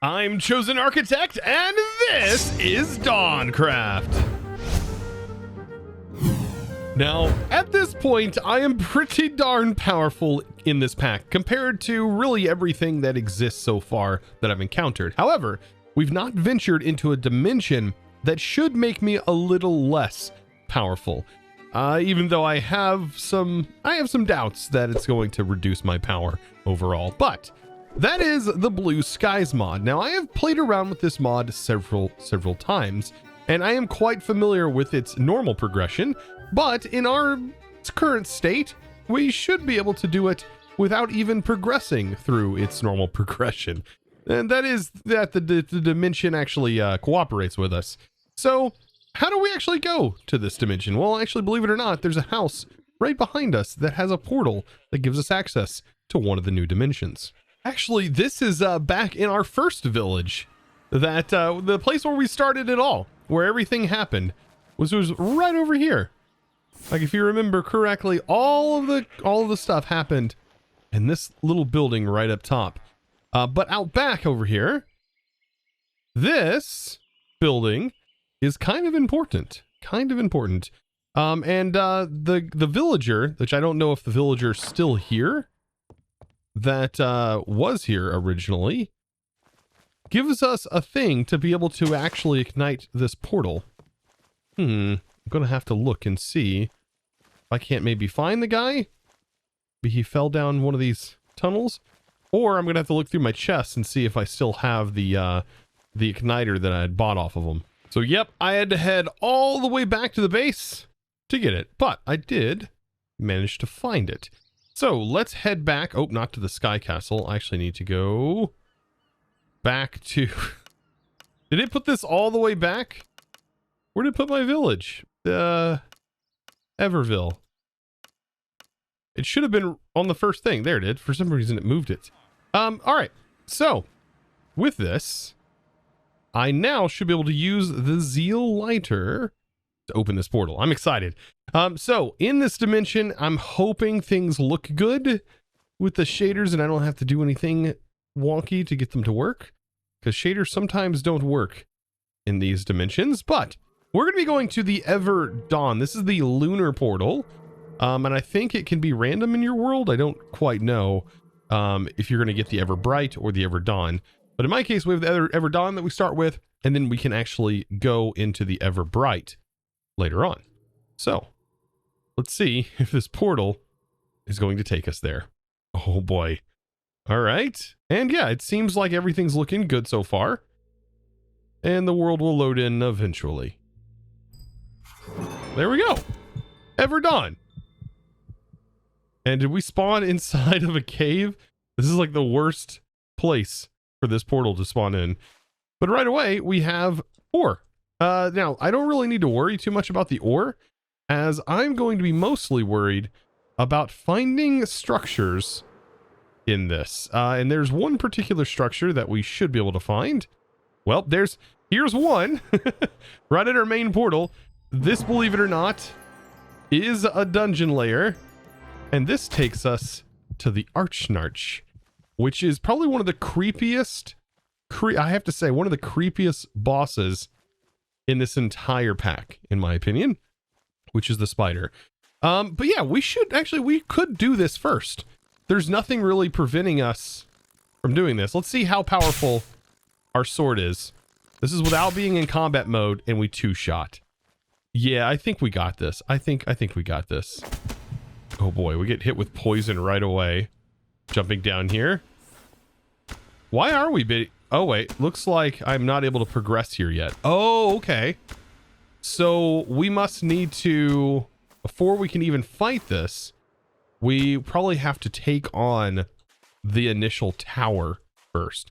I'm ChosenArchitect, and this is DawnCraft. Now, at this point, I am pretty darn powerful in this pack compared to really everything that exists so far that I've encountered. However, we've not ventured into a dimension that should make me a little less powerful. Even though I have some doubts that it's going to reduce my power overall, but that is the Blue Skies mod. Now, I have played around with this mod several times, and I am quite familiar with its normal progression, but in our current state, we should be able to do it without even progressing through its normal progression. And that is that the dimension actually cooperates with us. So, how do we actually go to this dimension? Well, actually, believe it or not, there's a house right behind us that has a portal that gives us access to one of the new dimensions. Actually, this is back in our first village, that the place where we started it all, where everything happened, was right over here. Like, if you remember correctly, all of the stuff happened in this little building right up top. But out back over here, this building is kind of important. And the villager, which I don't know if the villager's still here, that was here originally, gives us a thing to be able to actually ignite this portal. I'm gonna have to look and see if I can't maybe find the guy. Maybe he fell down one of these tunnels, or I'm gonna have to look through my chest and see if I still have the igniter that I had bought off of him. So yep, I had to head all the way back to the base to get it, but I did manage to find it. So let's head back. Oh, not to the Sky Castle. I actually need to go back to... Did it put this all the way back? Where did it put my village? Everville. It should have been on the first thing. There it did. For some reason it moved it. All right. So with this, I now should be able to use the Zeal Lighter to open this portal. I'm excited. So in this dimension, I'm hoping things look good with the shaders and I don't have to do anything wonky to get them to work, because shaders sometimes don't work in these dimensions. But we're going to be going to the Everdawn. This is the lunar portal. And I think it can be random in your world. I don't quite know if you're going to get the Everbright or the Everdawn. But in my case, we have the Everdawn that we start with, and then we can actually go into the Everbright later on. So let's see if this portal is going to take us there. Oh boy. All right. And yeah, it seems like everything's looking good so far. And the world will load in eventually. There we go. Everdawn. And did we spawn inside of a cave? This is like the worst place for this portal to spawn in. But right away, we have ore. Now, I don't really need to worry too much about the ore, as I'm going to be mostly worried about finding structures in this. And there's one particular structure that we should be able to find. Well, here's one right at our main portal. This, believe it or not, is a dungeon lair. And this takes us to the Arachnarch, which is probably one of the creepiest, I have to say, one of the creepiest bosses in this entire pack, in my opinion, which is the spider. But yeah, we could do this first. There's nothing really preventing us from doing this. Let's see how powerful our sword is. This is without being in combat mode, and we two-shot. Yeah, I think we got this. I think we got this. Oh boy, we get hit with poison right away. Jumping down here. Why are we oh wait, looks like I'm not able to progress here yet. Oh, okay. So we must need to, before we can even fight this, we probably have to take on the initial tower first.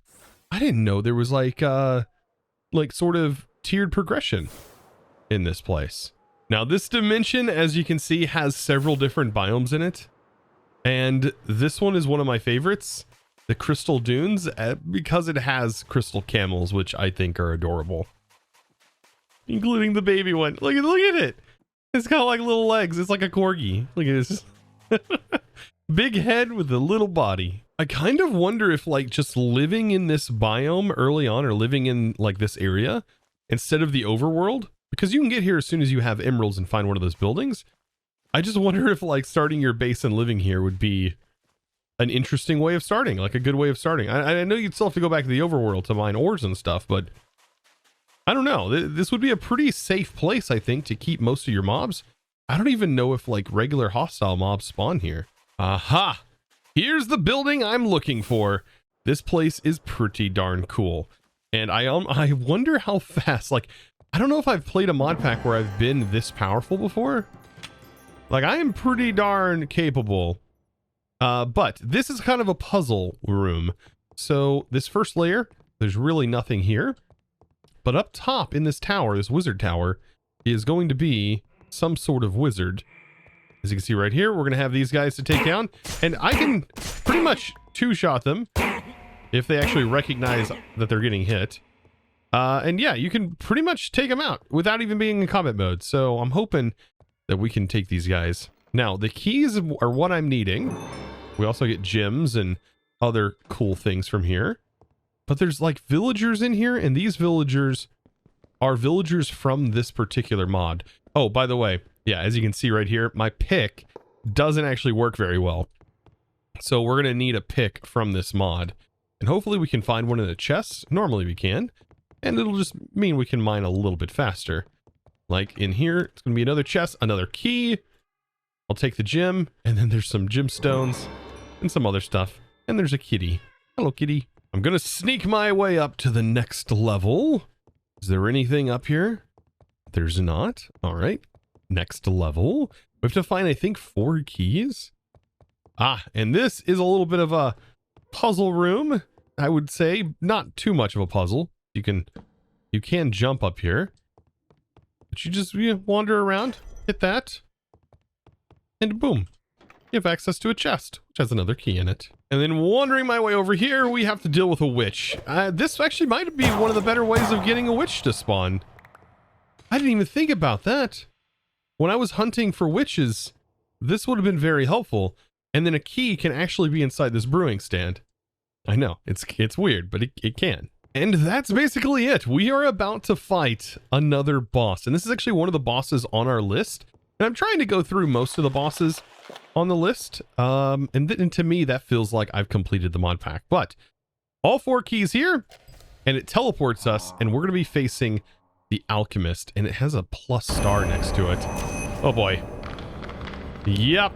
I didn't know there was like sort of tiered progression in this place. Now this dimension, as you can see, has several different biomes in it. And this one is one of my favorites, the Crystal Dunes, because it has crystal camels, which I think are adorable. Including the baby one. Look at it. It's got like little legs. It's like a corgi. Look at this. Big head with a little body. I kind of wonder if like just living in this biome early on, or living in like this area instead of the overworld, because you can get here as soon as you have emeralds and find one of those buildings. I just wonder if like starting your base and living here would be an interesting way of starting, like a good way of starting. I know you'd still have to go back to the overworld to mine ores and stuff, but I don't know. This would be a pretty safe place, I think, to keep most of your mobs. I don't even know if like regular hostile mobs spawn here. Aha! Here's the building I'm looking for. This place is pretty darn cool. And I wonder how fast, like, I don't know if I've played a mod pack where I've been this powerful before. Like, I am pretty darn capable. But this is kind of a puzzle room. So this first layer, there's really nothing here. But up top in this tower, this wizard tower, is going to be some sort of wizard. As you can see right here, we're going to have these guys to take down. And I can pretty much two-shot them if they actually recognize that they're getting hit. And yeah, you can pretty much take them out without even being in combat mode. So I'm hoping that we can take these guys. Now, the keys are what I'm needing. We also get gems and other cool things from here. But there's like villagers in here, and these villagers are villagers from this particular mod. Oh, by the way, yeah, as you can see right here, my pick doesn't actually work very well. So we're going to need a pick from this mod. And hopefully we can find one in the chests. Normally we can. And it'll just mean we can mine a little bit faster. Like in here, it's going to be another chest, another key. I'll take the gem, and then there's some gemstones and some other stuff. And there's a kitty. Hello, kitty. I'm going to sneak my way up to the next level. Is there anything up here? There's not. All right. Next level. We have to find, I think, 4 keys. Ah, and this is a little bit of a puzzle room. I would say not too much of a puzzle. You can jump up here. But you just wander around, hit that, and boom. You have access to a chest, which has another key in it. And then wandering my way over here, we have to deal with a witch. This actually might be one of the better ways of getting a witch to spawn. I didn't even think about that. When I was hunting for witches, this would have been very helpful. And then a key can actually be inside this brewing stand. I know, it's weird, but it can. And that's basically it. We are about to fight another boss. And this is actually one of the bosses on our list. And I'm trying to go through most of the bosses on the list. And to me, that feels like I've completed the mod pack. But all 4 keys here, and it teleports us, and we're going to be facing the Alchemist. And it has a plus star next to it. Oh boy. Yep.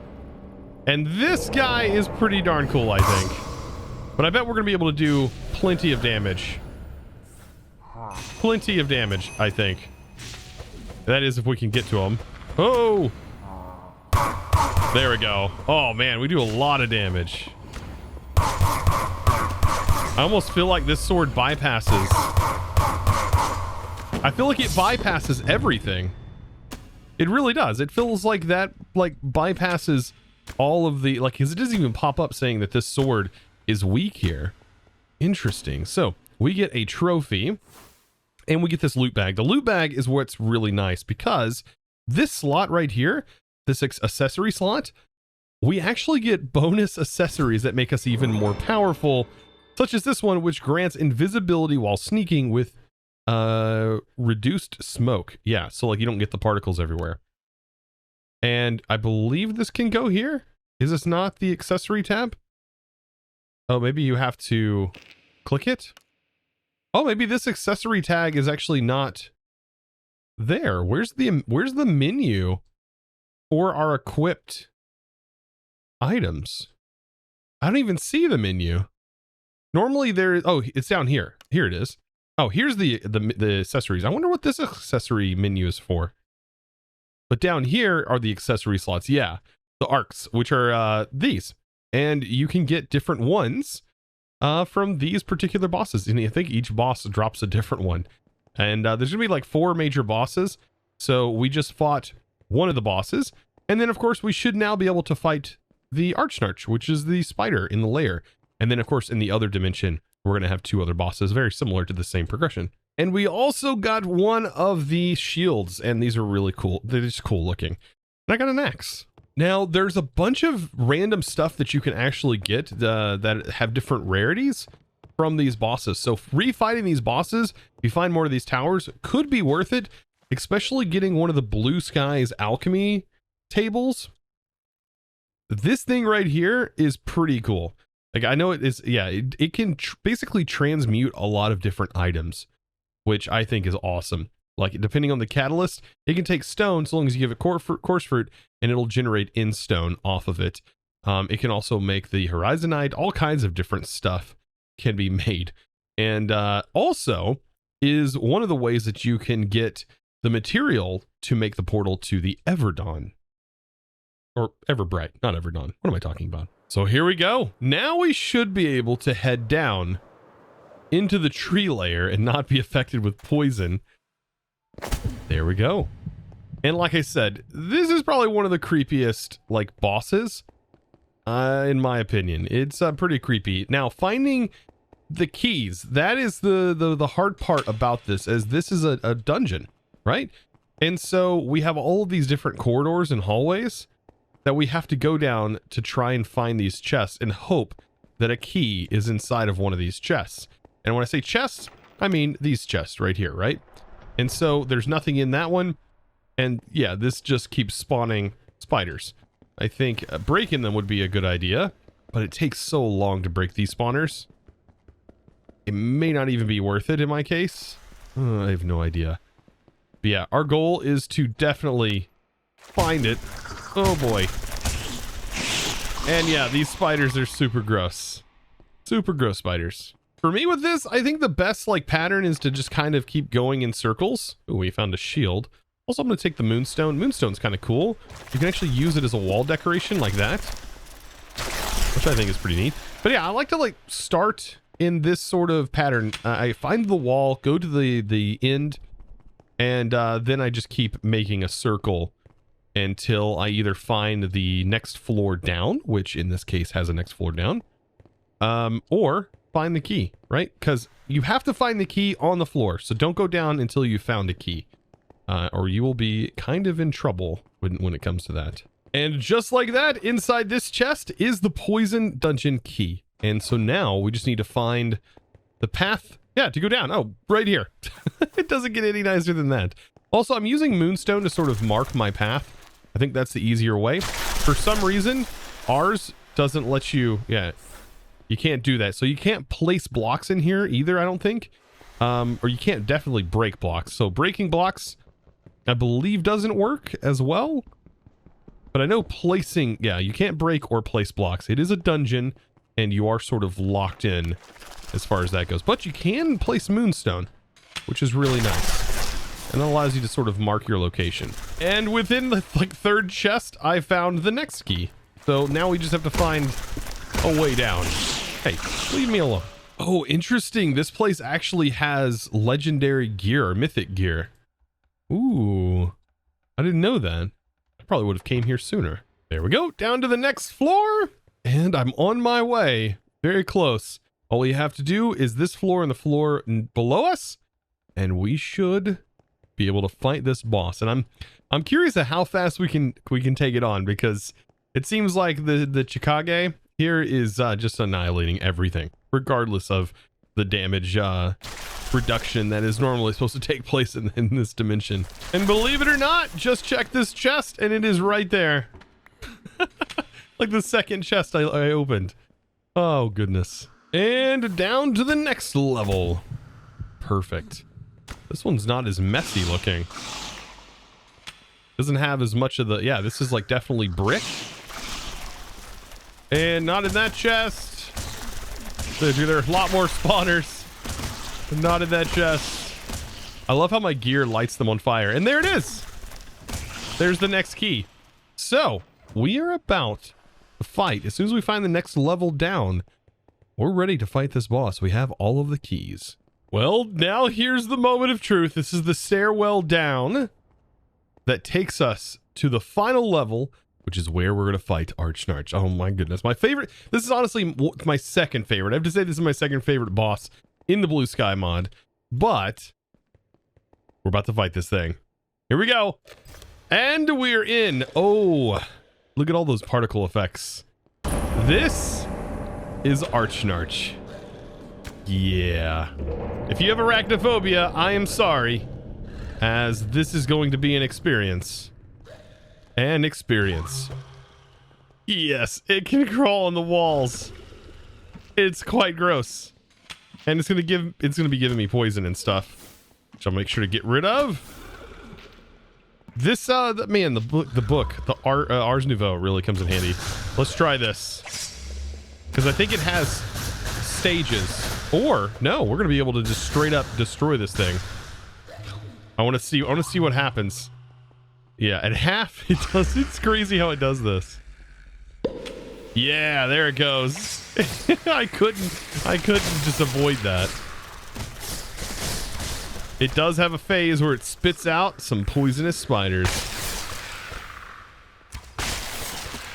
And this guy is pretty darn cool, I think. But I bet we're going to be able to do plenty of damage. Plenty of damage, I think. That is if we can get to him. Oh! There we go. Oh man, we do a lot of damage. I almost feel like this sword bypasses. I feel like it bypasses everything. It really does. It feels like that bypasses all of the, because it doesn't even pop up saying that this sword is weak here. Interesting. So we get a trophy and we get this loot bag. The loot bag is what's really nice, because this slot right here, this accessory slot, we actually get bonus accessories that make us even more powerful, such as this one, which grants invisibility while sneaking with reduced smoke. Yeah, so like you don't get the particles everywhere. And I believe this can go here. Is this not the accessory tab? Oh, maybe you have to click it. Oh, maybe this accessory tag is actually not there. Where's the menu for our equipped items? I don't even see the menu. Normally there, oh, it's down here. Here it is. Oh, here's the accessories. I wonder what this accessory menu is for. But down here are the accessory slots. Yeah, the arcs, which are these. And you can get different ones from these particular bosses. And I think each boss drops a different one. And there's going to be like 4 major bosses. So we just fought one of the bosses. And then, of course, we should now be able to fight the Arachnarch, which is the spider in the lair. And then, of course, in the other dimension, we're going to have 2 other bosses, very similar to the same progression. And we also got one of the shields, and these are really cool. They're just cool looking. And I got an axe. Now, there's a bunch of random stuff that you can actually get that have different rarities from these bosses. So refighting these bosses, if you find more of these towers, could be worth it, especially getting one of the Blue Skies alchemy tables. This thing right here is pretty cool. Like, I know it is, yeah, it can basically transmute a lot of different items, which I think is awesome. Like, depending on the catalyst, it can take stone so long as you give it coarse fruit, and it'll generate in stone off of it. It can also make the horizonite. All kinds of different stuff can be made. And also is one of the ways that you can get the material to make the portal to the Everdawn. Or Everbright, not Everdawn. What am I talking about? So here we go. Now we should be able to head down into the tree layer and not be affected with poison. There we go. And like I said, this is probably one of the creepiest, like, bosses, in my opinion. It's pretty creepy. Now, finding the keys, that is the hard part about this, as this is a dungeon, right? And so we have all of these different corridors and hallways that we have to go down to try and find these chests and hope that a key is inside of one of these chests. And when I say chests, I mean these chests right here, right? And so there's nothing in that one. And yeah, this just keeps spawning spiders. I think breaking them would be a good idea, but it takes so long to break these spawners. It may not even be worth it in my case. I have no idea. But yeah, our goal is to definitely find it. Oh boy. And yeah, these spiders are super gross. Super gross spiders. For me with this, I think the best like pattern is to just kind of keep going in circles. Oh, we found a shield. Also, I'm going to take the moonstone. Moonstone's kind of cool. You can actually use it as a wall decoration like that, which I think is pretty neat. But yeah, I like to like start in this sort of pattern. I find the wall, go to the end, and then I just keep making a circle until I either find the next floor down, which in this case has a next floor down, or find the key, right? Because you have to find the key on the floor. So don't go down until you found a key. Or you will be kind of in trouble when it comes to that. And just like that, inside this chest is the poison dungeon key. And so now we just need to find the path, yeah, to go down. Oh, right here. It doesn't get any nicer than that. Also, I'm using moonstone to sort of mark my path. I think that's the easier way. For some reason, ours doesn't let you, yeah, you can't do that. So you can't place blocks in here either, I don't think. Or you can't definitely break blocks. So breaking blocks, I believe, doesn't work as well. But I know placing, yeah, you can't break or place blocks. It is a dungeon, and you are sort of locked in as far as that goes. But you can place moonstone, which is really nice. And that allows you to sort of mark your location. And within the like third chest, I found the next key. So now we just have to find a way down. Hey, leave me alone. Oh, interesting. This place actually has legendary gear or mythic gear. Ooh, I didn't know that. I probably would have came here sooner. There we go, down to the next floor, and I'm on my way. Very close. All you have to do is this floor and the floor below us, and we should be able to fight this boss. And I'm curious at how fast we can take it on, because it seems like the Chikage here is just annihilating everything, regardless of the damage reduction that is normally supposed to take place in this dimension. And believe it or not, just check this chest and it is right there. Like the second chest I opened. Oh goodness. And down to the next level. Perfect. This one's not as messy looking. Doesn't have as much of the, yeah, this is like definitely brick. And not in that chest. There are a lot more spawners. Not in that chest. I love how my gear lights them on fire. And there it is. There's the next key. So we are about to fight. As soon as we find the next level down, we're ready to fight this boss. We have all of the keys. Well, now here's the moment of truth. This is the stairwell down that takes us to the final level, which is where we're going to fight Arachnarch. Oh my goodness. My favorite. This is honestly my second favorite. I have to say this is my second favorite boss in the Blue Sky mod, but we're about to fight this thing. Here we go. And we're in. Oh, Look at all those particle effects. This is Arachnarch. Yeah. If you have arachnophobia, I am sorry, as this is going to be an experience. An experience. Yes, it can crawl on the walls. It's quite gross. And it's gonna be giving me poison and stuff, which I'll make sure to get rid of. This man, the book, the Ars Nouveau really comes in handy. Let's try this, because I think it has stages. Or no, we're gonna be able to just straight up destroy this thing. I want to see what happens. Yeah, at half it does. It's crazy how it does this. Yeah, there it goes. I couldn't just avoid that. It does have a phase where it spits out some poisonous spiders.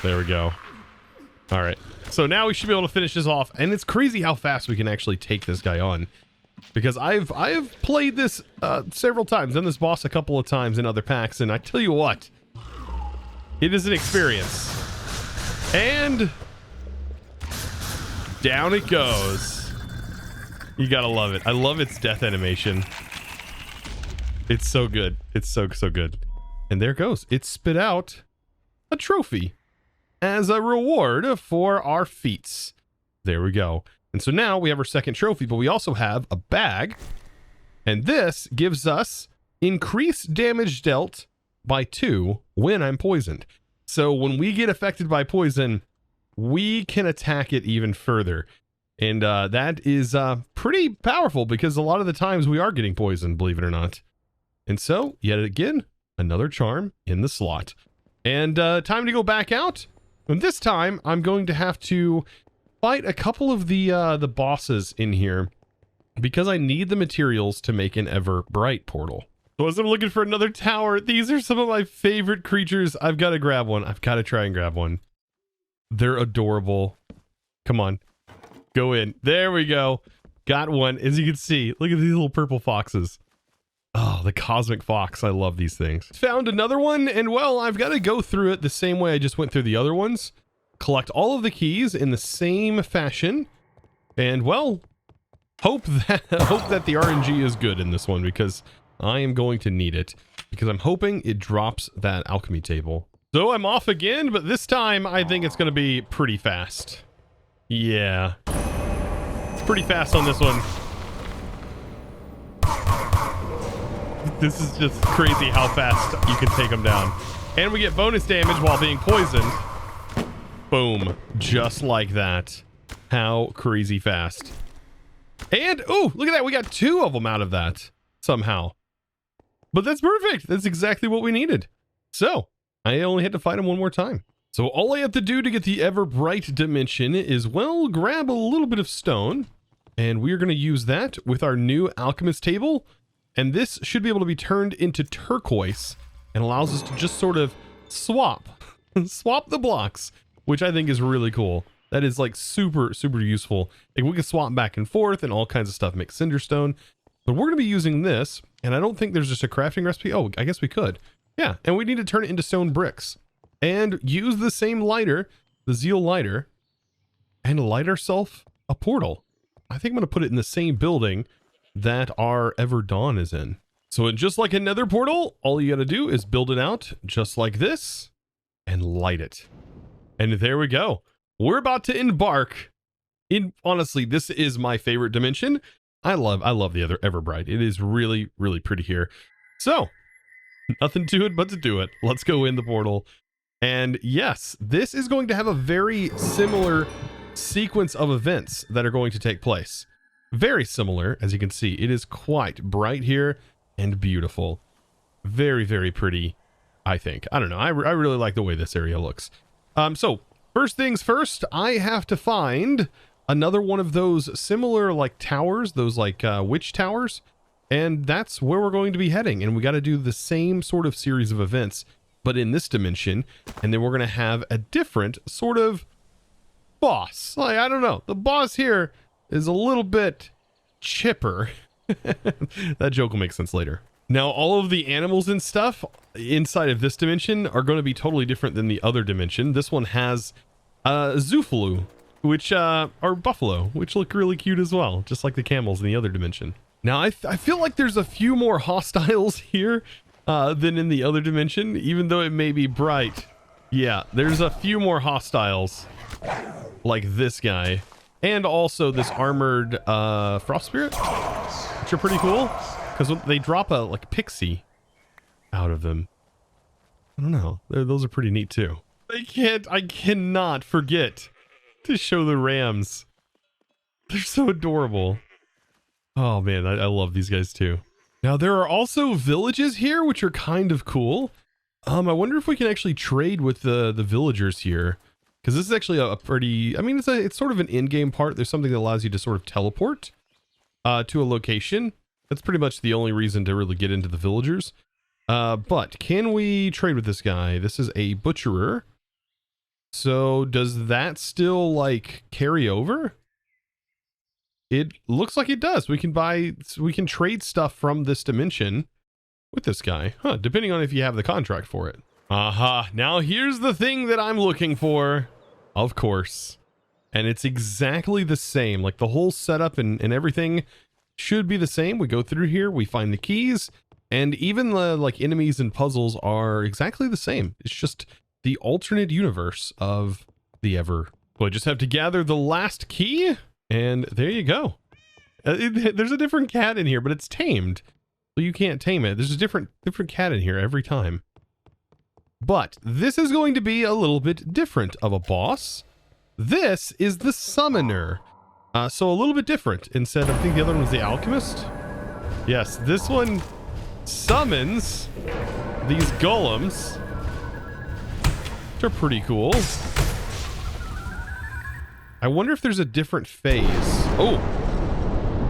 There we go. All right. So now we should be able to finish this off. And it's crazy how fast we can actually take this guy on. Because I have played this several times, done this boss a couple of times in other packs, and I tell you what, it is an experience. And down it goes. You gotta love it. I love its death animation. It's so good. It's so good. And there it goes. It spit out a trophy as a reward for our feats. There we go. And so now we have our second trophy, but we also have a bag. And this gives us increased damage dealt by 2 when I'm poisoned. So when we get affected by poison, we can attack it even further. And that is pretty powerful, because a lot of the times we are getting poisoned, believe it or not. And so, yet again, another charm in the slot. And time to go back out. And this time, I'm going to have to fight a couple of the bosses in here, because I need the materials to make an Everbright portal. So as I'm looking for another tower, these are some of my favorite creatures. I've got to grab one. I've got to try and grab one. They're adorable. Come on. Go in. There we go. Got one. As you can see, look at these little purple foxes. Oh, the cosmic fox. I love these things. Found another one, and well, I've got to go through it the same way I just went through the other ones. Collect all of the keys in the same fashion. And well, hope that the RNG is good in this one, because I am going to need it, because I'm hoping it drops that alchemy table. So I'm off again, but this time I think it's going to be pretty fast. Yeah. It's pretty fast on this one. This is just crazy how fast you can take them down. And we get bonus damage while being poisoned. Boom. Just like that. How crazy fast. And, oh, look at that. We got 2 of them out of that somehow. But that's perfect. That's exactly what we needed. So, I only had to fight him one more time. So all I have to do to get the Everbright dimension is, well, grab a little bit of stone. And we're going to use that with our new Alchemist table. And this should be able to be turned into turquoise and allows us to just sort of swap the blocks, which I think is really cool. That is like super useful. Like we can swap back and forth and all kinds of stuff, make cinderstone. But we're going to be using this, and I don't think there's just a crafting recipe. Oh, I guess we could. Yeah, and we need to turn it into stone bricks and use the same lighter, the Zeal lighter, and light ourselves a portal. I think I'm going to put it in the same building that our Everdawn is in. So just like another portal, all you got to do is build it out just like this and light it. And there we go. We're about to embark in, honestly, this is my favorite dimension. I love the other Everbright. It is really pretty here. So nothing to it but to do it. Let's go in the portal. And yes, this is going to have a very similar sequence of events that are going to take place. Very similar, as you can see. It is quite bright here and beautiful. Very pretty, I think. I don't know. I really like the way this area looks. So first things first, I have to find another one of those similar like towers, those like witch towers. And that's where we're going to be heading. And we got to do the same sort of series of events, but in this dimension. And then we're going to have a different sort of boss. Like, I don't know. The boss here is a little bit chipper. That joke will make sense later. Now, all of the animals and stuff inside of this dimension are going to be totally different than the other dimension. This one has Zoofalu, which are buffalo, which look really cute as well, just like the camels in the other dimension. Now, I feel like there's a few more hostiles here than in the other dimension, even though it may be bright. Yeah, there's a few more hostiles, like this guy, and also this armored frost spirit, which are pretty cool. Because they drop a like pixie out of them. I don't know. Those are pretty neat too. I cannot forget to show the rams. They're so adorable. Oh man, I love these guys too. Now there are also villages here, which are kind of cool. I wonder if we can actually trade with the villagers here. Because this is actually a pretty, I mean, it's sort of an in-game part. There's something that allows you to sort of teleport to a location. That's pretty much the only reason to really get into the villagers. But can we trade with this guy? This is a butcherer. So does that still like carry over? It looks like it does. We can trade stuff from this dimension with this guy. Huh, depending on if you have the contract for it. Aha, now here's the thing that I'm looking for. Of course. And it's exactly the same. Like the whole setup and everything should be the same. We go through here, we find the keys, and even the like enemies and puzzles are exactly the same. It's just the alternate universe of the Ever. Well, I just have to gather the last key, and there you go. There's a different cat in here, but it's tamed, so you can't tame it. There's a different cat in here every time. But this is going to be a little bit different of a boss. This is the Summoner. So a little bit different. Instead, I think the other one was the Alchemist. Yes, this one summons these golems, which are pretty cool. I wonder if there's a different phase. Oh,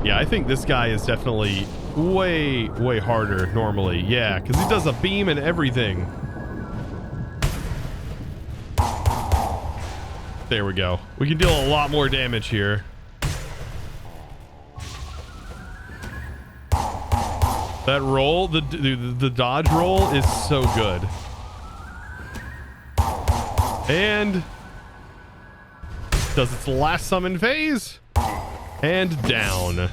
yeah, I think this guy is definitely way harder normally. Yeah, because he does a beam and everything. There we go. We can deal a lot more damage here. That roll, the dodge roll is so good. And does its last summon phase. And down.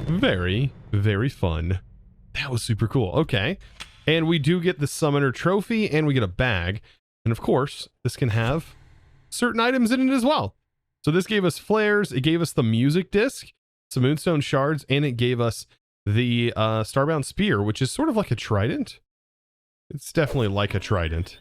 Very fun. That was super cool. Okay. And we do get the summoner trophy and we get a bag. And of course, this can have certain items in it as well. So this gave us flares. It gave us the music disc, some moonstone shards, and it gave us the starbound spear, which is sort of like a trident. It's definitely like a trident,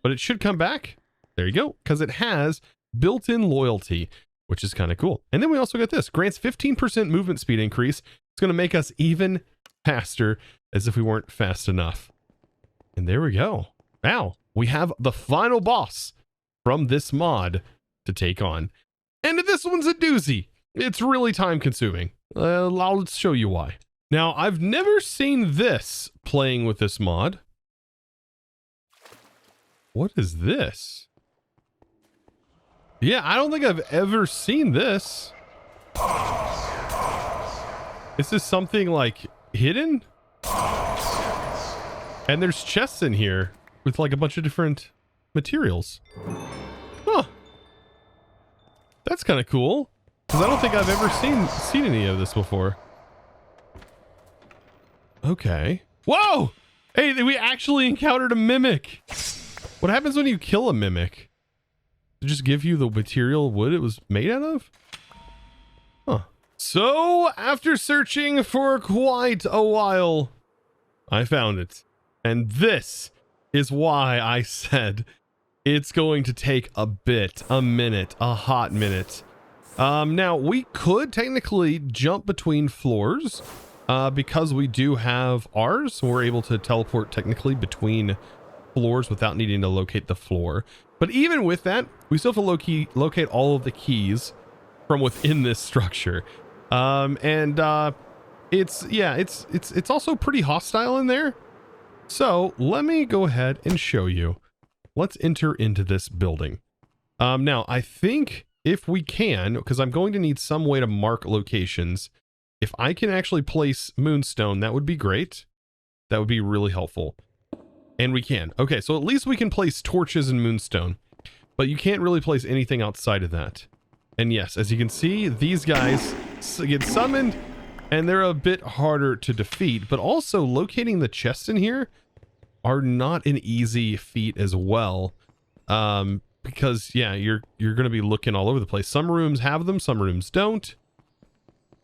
but it should come back. There you go, because it has built-in loyalty, which is kind of cool. And then we also got this, grants 15% movement speed increase. It's going to make us even faster, as if we weren't fast enough. And there we go. Now we have the final boss from this mod to take on. And this one's a doozy. It's really time consuming. I'll show you why. Now, I've never seen this playing with this mod. What is this? Yeah, I don't think I've ever seen this. Is this something like hidden? And there's chests in here with like a bunch of different materials. Huh. That's kind of cool. Because I don't think I've ever seen any of this before. Okay. Whoa! Hey, we actually encountered a mimic. What happens when you kill a mimic? Does it just give you the material wood it was made out of? Huh. So, after searching for quite a while, I found it. And this is why I said it's going to take a minute, a hot minute. Now we could technically jump between floors, because we do have ours, so we're able to teleport technically between floors without needing to locate the floor. But even with that, we still have to locate all of the keys from within this structure. It's also pretty hostile in there. So let me go ahead and show you. Let's enter into this building. Now I think if we can, because I'm going to need some way to mark locations, if I can actually place moonstone, that would be great. That would be really helpful. And we can. Okay, so at least we can place torches and moonstone. But you can't really place anything outside of that. And yes, as you can see, these guys get summoned, and they're a bit harder to defeat. But also, locating the chests in here are not an easy feat as well. Because, yeah, you're going to be looking all over the place. Some rooms have them, some rooms don't.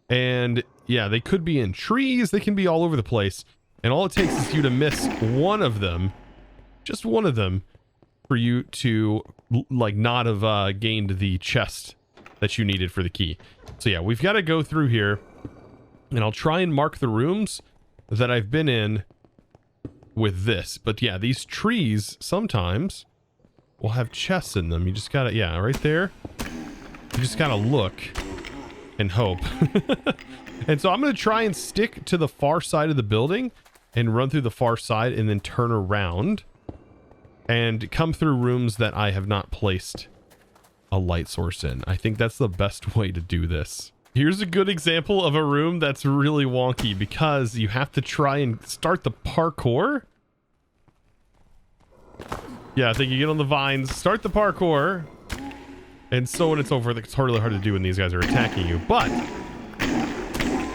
And, yeah, they could be in trees. They can be all over the place. And all it takes is you to miss one of them, just one of them, for you to, like, not have gained the chest that you needed for the key. So, yeah, we've got to go through here. And I'll try and mark the rooms that I've been in with this. But, yeah, these trees sometimes will have chests in them. You just gotta, yeah, right there. You just gotta look and hope. And so I'm gonna try and stick to the far side of the building and run through the far side and then turn around and come through rooms that I have not placed a light source in. I think that's the best way to do this. Here's a good example of a room that's really wonky because you have to try and start the parkour. Yeah, I think you get on the vines, start the parkour, and so when it's over, it's really hard to do when these guys are attacking you. But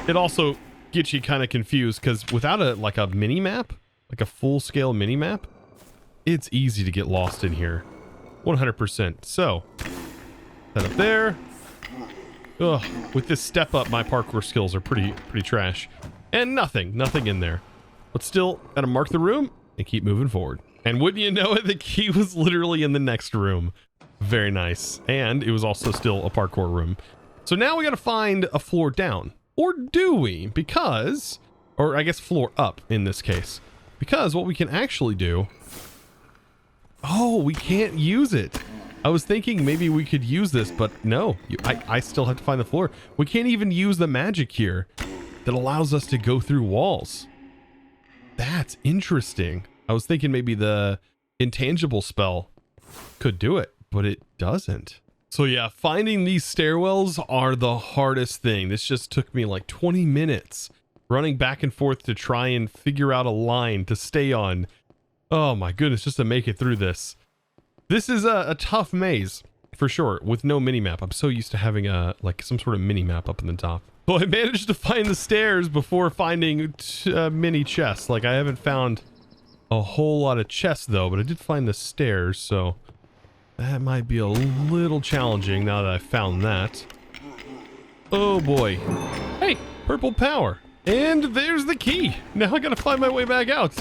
it also gets you kind of confused because without a mini map, like a full-scale mini map, it's easy to get lost in here, 100%. So that up there. Ugh, with this step up, my parkour skills are pretty trash, and nothing in there. But still, gotta mark the room and keep moving forward. And wouldn't you know it, the key was literally in the next room. Very nice. And it was also still a parkour room. So now we got to find a floor down. Or do we? Because, or I guess floor up in this case. Because what we can actually do... Oh, we can't use it. I was thinking maybe we could use this, but no. I still have to find the floor. We can't even use the magic here that allows us to go through walls. That's interesting. I was thinking maybe the intangible spell could do it, but it doesn't. So yeah, finding these stairwells are the hardest thing. This just took me like 20 minutes running back and forth to try and figure out a line to stay on. Oh my goodness, just to make it through this. This is a tough maze for sure with no mini-map. I'm so used to having like some sort of mini-map up in the top. So I managed to find the stairs before finding mini chests. Like I haven't found a whole lot of chests though, but I did find the stairs, so that might be a little challenging now that I found that. Oh boy. Hey, purple power. And there's the key. Now I gotta find my way back out.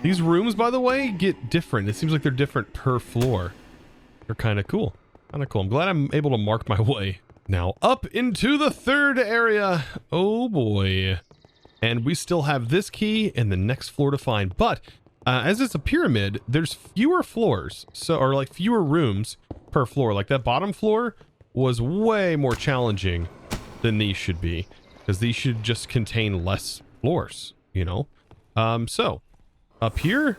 These rooms, by the way, get different. It seems like they're different per floor. They're kind of cool. Kind of cool. I'm glad I'm able to mark my way. Now up into the third area. Oh boy. And we still have this key and the next floor to find. But as it's a pyramid, there's fewer floors. So, or like fewer rooms per floor. Like that bottom floor was way more challenging than these should be. Because these should just contain less floors, you know? So, up here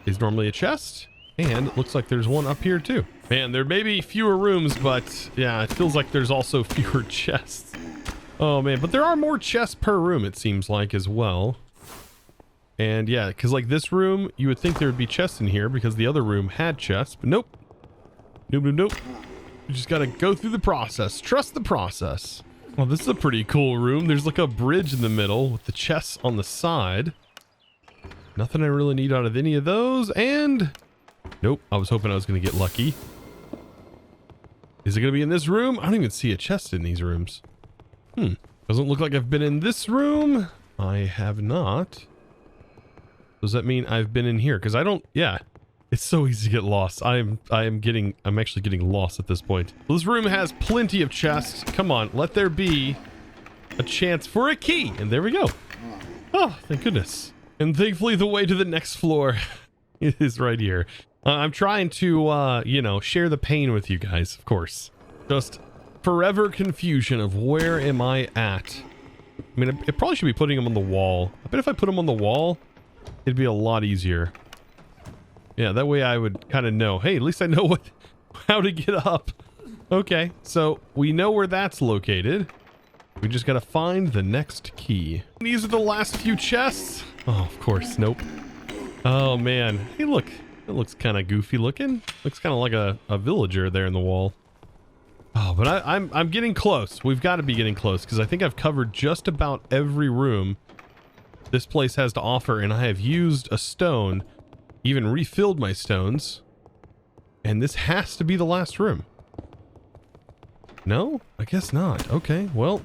is normally a chest. And it looks like there's one up here too. Man, there may be fewer rooms, but yeah, it feels like there's also fewer chests. Oh man, but there are more chests per room, it seems like, as well. And yeah, because like this room, you would think there would be chests in here because the other room had chests, but nope. Nope. You just gotta go through the process. Trust the process. Well, this is a pretty cool room. There's like a bridge in the middle with the chests on the side. Nothing I really need out of any of those, and... Nope, I was hoping I was gonna get lucky. Is it gonna be in this room? I don't even see a chest in these rooms. Doesn't look like I've been in this room. I have not. Does that mean I've been in here? Because I don't, yeah. It's so easy to get lost. I'm actually getting lost at this point. Well, this room has plenty of chests. Come on, let there be a chance for a key. And there we go. Oh, thank goodness. And thankfully the way to the next floor is right here. I'm trying to, you know, share the pain with you guys, of course. Just forever confusion of where am I at. I mean, it probably should be putting them on the wall. I bet if I put them on the wall, it'd be a lot easier. Yeah, that way I would kind of know. Hey, at least I know how to get up. Okay, so we know where that's located. We just gotta find the next key. These are the last few chests. Oh, of course. Nope. Oh, man. Hey, look. It looks kind of goofy looking. Looks kind of like a villager there in the wall. Oh, but I'm getting close. We've got to be getting close because I think I've covered just about every room this place has to offer, and I have used a stone, even refilled my stones, and this has to be the last room. No? I guess not. Okay, well,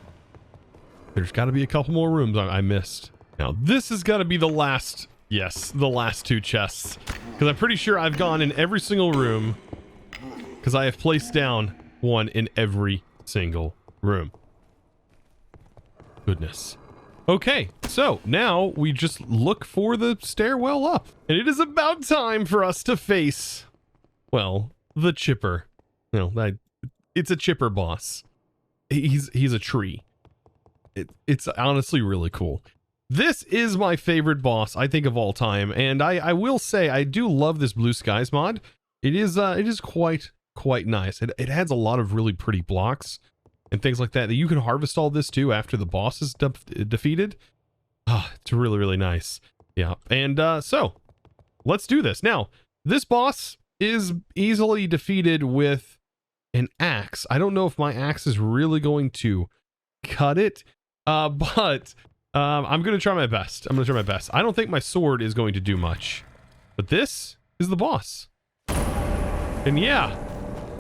there's got to be a couple more rooms I missed. Now, this has got to be the last, yes, the last two chests, because I'm pretty sure I've gone in every single room, because I have placed down one in every single room. Goodness. Okay, so now we just look for the stairwell up. And it is about time for us to face, well, the chipper. No, it's a chipper boss. He's a tree. It's honestly really cool. This is my favorite boss, I think, of all time. And I will say, I do love this Blue Skies mod. It is quite nice. It adds a lot of really pretty blocks and things like that you can harvest all this too after the boss is defeated. Ah, it's really nice. Yeah, and so let's do this. Now, this boss is easily defeated with an axe. I don't know if my axe is really going to cut it, but I'm gonna try my best. I don't think my sword is going to do much, but this is the boss. And yeah,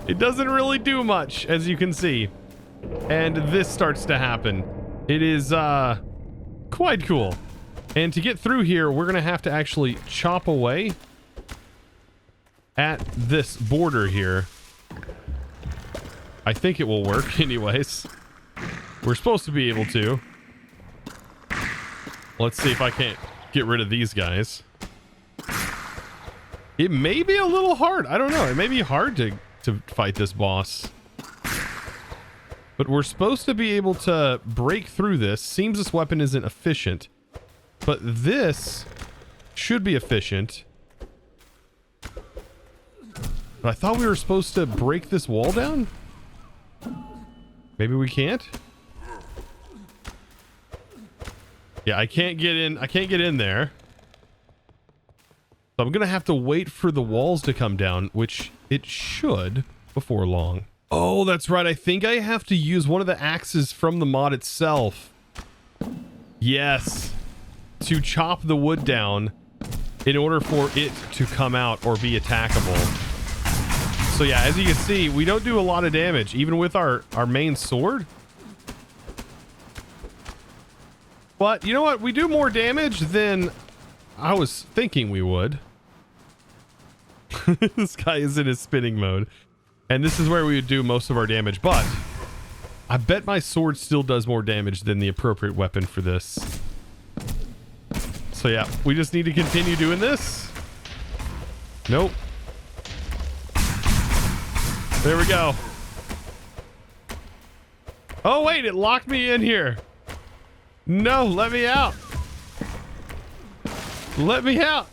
it doesn't really do much, as you can see. And this starts to happen. It is quite cool. And to get through here, we're gonna have to actually chop away at this border here. I think it will work anyways. We're supposed to be able to. Let's see if I can't get rid of these guys. It may be a little hard. I don't know. It may be hard to fight this boss. But we're supposed to be able to break through this. Seems this weapon isn't efficient. But this should be efficient. But I thought we were supposed to break this wall down? Maybe we can't? Yeah, I can't get in there. So I'm gonna have to wait for the walls to come down, which it should before long. Oh, that's right. I think I have to use one of the axes from the mod itself. Yes. To chop the wood down in order for it to come out or be attackable. So yeah, as you can see, we don't do a lot of damage, even with our main sword. But you know what? We do more damage than I was thinking we would. This guy is in his spinning mode. And this is where we would do most of our damage. But I bet my sword still does more damage than the appropriate weapon for this. So yeah, we just need to continue doing this. Nope. There we go. Oh wait, it locked me in here. No, let me out. Let me out.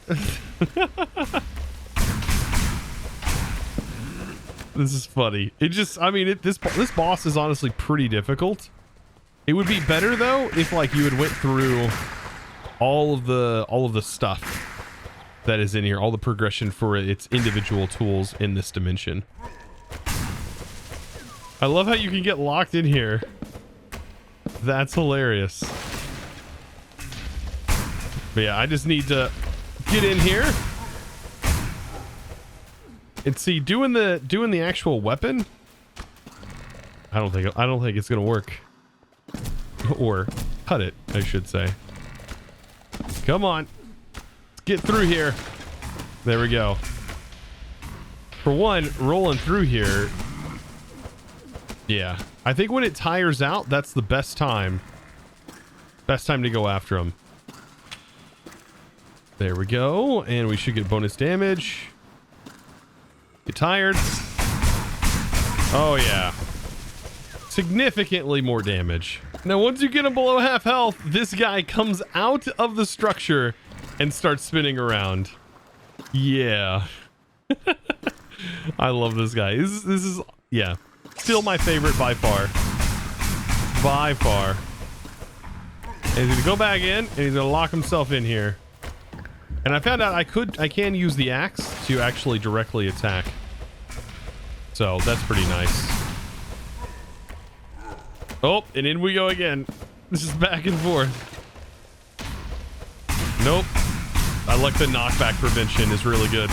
This is funny. It just, I mean, this boss is honestly pretty difficult. It would be better though if like you had went through all of the stuff that is in here, all the progression for its individual tools in this dimension. I love how you can get locked in here. That's hilarious. But yeah, I just need to get in here and see doing the actual weapon. I don't think it's gonna work. Or cut it, I should say. Come on, let's get through here. There we go. For one, rolling through here. Yeah, I think when it tires out, that's the best time. Best time to go after him. There we go, and we should get bonus damage. Get tired. Oh yeah. Significantly more damage. Now once you get him below half health, this guy comes out of the structure and starts spinning around. Yeah. I love this guy. This is yeah, still my favorite by far. by far. And he's gonna go back in, and he's gonna lock himself in here. And I found out I can use the axe to actually directly attack. So that's pretty nice. Oh, and in we go again. This is back and forth. Nope. I like the knockback prevention is really good.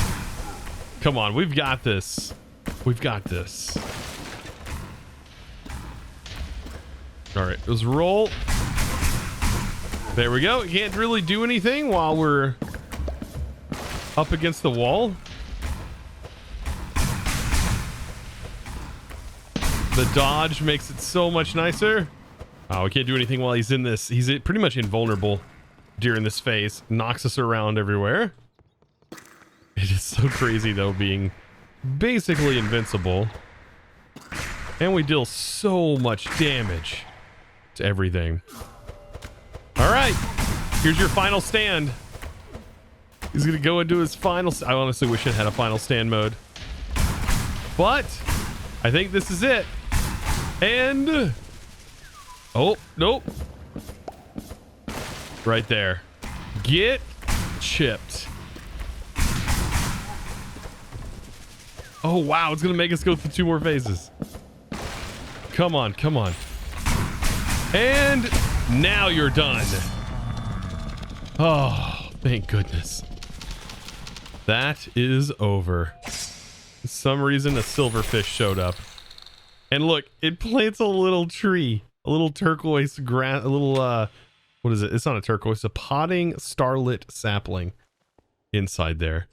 Come on, we've got this. We've got this. All right, let's roll. There we go. Can't really do anything while we're up against the wall. The dodge makes it so much nicer. Oh, we can't do anything while he's in this. He's pretty much invulnerable during this phase. Knocks us around everywhere. It is so crazy though, being basically invincible. And we deal so much damage to everything. All right, here's your final stand. He's gonna go into his final. I honestly wish it had a final stand mode, but I think this is it. And oh, nope. Right there. Get chipped. Oh, wow. It's going to make us go through 2 more phases. Come on. Come on. And now you're done. Oh, thank goodness. That is over. For some reason, a silverfish showed up. And look, it plants a little tree. A little turquoise grass. A little, what is it? It's not a turquoise. A potting starlet sapling inside there.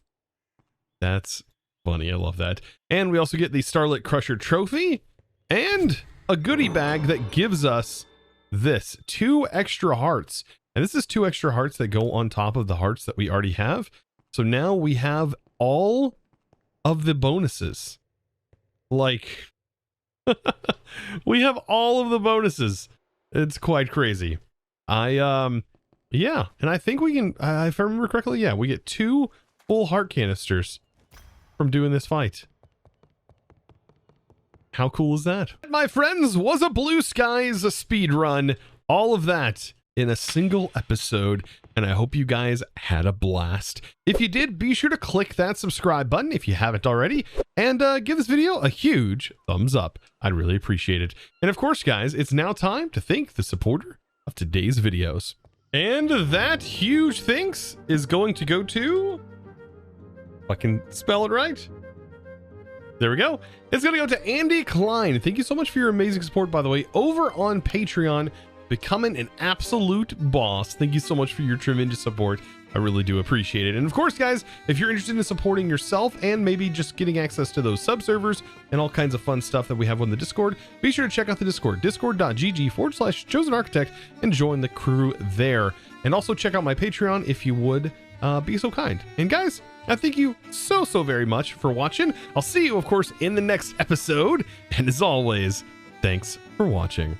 That's funny. I love that. And we also get the Starlet Crusher trophy and a goodie bag that gives us this 2 extra hearts. And this is 2 extra hearts that go on top of the hearts that we already have. So now we have all of the bonuses. Like, we have all of the bonuses. It's quite crazy. Yeah. And I think we can, if I remember correctly, yeah, we get 2 full heart canisters from doing this fight. How cool is that? My friends, was a Blue Skies speed run. All of that in a single episode, and I hope you guys had a blast. If you did, be sure to click that subscribe button if you haven't already, and give this video a huge thumbs up. I'd really appreciate it. And of course, guys, it's now time to thank the supporter of today's videos. And that huge thanks is going to go to... if I can spell it right. There we go. It's going to go to Andy Klein. Thank you so much for your amazing support, by the way, over on Patreon, becoming an absolute boss. Thank you so much for your tremendous support. I really do appreciate it. And of course, guys, if you're interested in supporting yourself and maybe just getting access to those sub-servers and all kinds of fun stuff that we have on the Discord, be sure to check out the Discord, discord.gg/ChosenArchitect, and join the crew there. And also check out my Patreon if you would be so kind. And guys, I thank you so very much for watching. I'll see you, of course, in the next episode. And as always, thanks for watching.